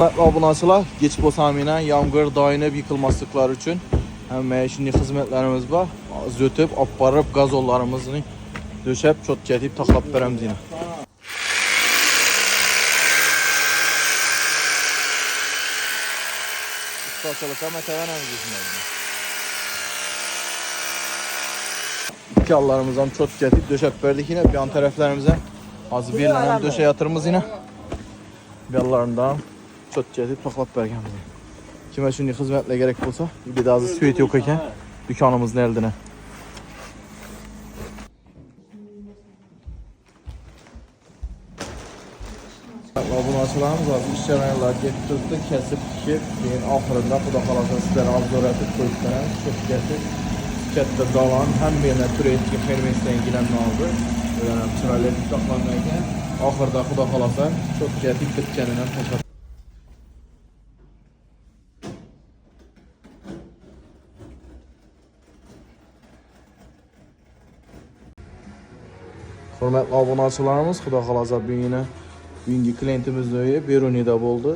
Abunəçilər, geçib o saminə yağmur dayanıb yıkılmaslıkları üçün həm məişini xidmətlərimiz var. Zötüb, aparıb qazollarımızı döşəb, çot gedib taxlab verəmiz yine. Ustaçılıqa mətəvən əmizdir. İki allarımızdan çot gedib döşəb verdik yine. Bir yan tərəflərimizə azı bir dənə döşə yatırımız yine. Bir yanlarından çot gedib taxlab verəmiz. Kimə üçün xidmətlə gerek olsa, bir də azı süet yok ikən dükkanımızın eldinə. Abunəçilərimiz var. İş cərayənlər getirdi, kəsib, tikib, axırında xuda xalasını sizlərə az öyrətib qoyubdan çox gətirib, kətdə qalan həm birinə tür etki fermestdən girən aldı. Öyrənəm, çırayla tutaqlanmayken axırda xuda xalasa çox gətirib dükkanından təşəkkür. Hörmətli abunəçilərimiz, xuda xalasa bugünkü klientimiz növü Beruni'də oldu.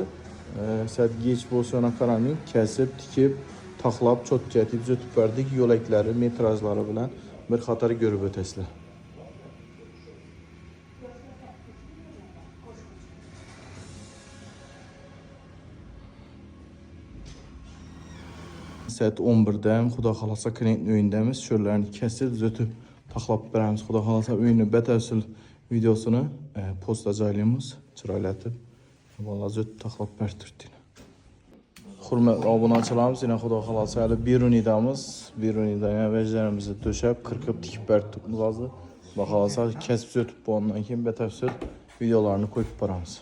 Geç pozisyona qaranın kəsib, tikib, taxlab, çot getib, zötüb verdik. Yol ekləri, metrajları bilən bir xatarı görüb ötəsilə. Saat 11'dəyim, xuda xalasa klient növündəmiz. Şörlərini kəsib, zötüb, taxlab verəmiz. Xuda xalasa öyünü bətəvsil videosunu posta caylayımız, çıraylatıb. Vallahi zötüb taxlab verdirdik. Hürmetli abunəçilərimiz, yine xuda xalasa hələ Beruni'dəmiz. Beruni'də vəclərimizi döşəb, qırqıb, tikib verdik. Baxalasa kəsib zötüb bu ondan kimi bətəvsil videolarını koyub paramız.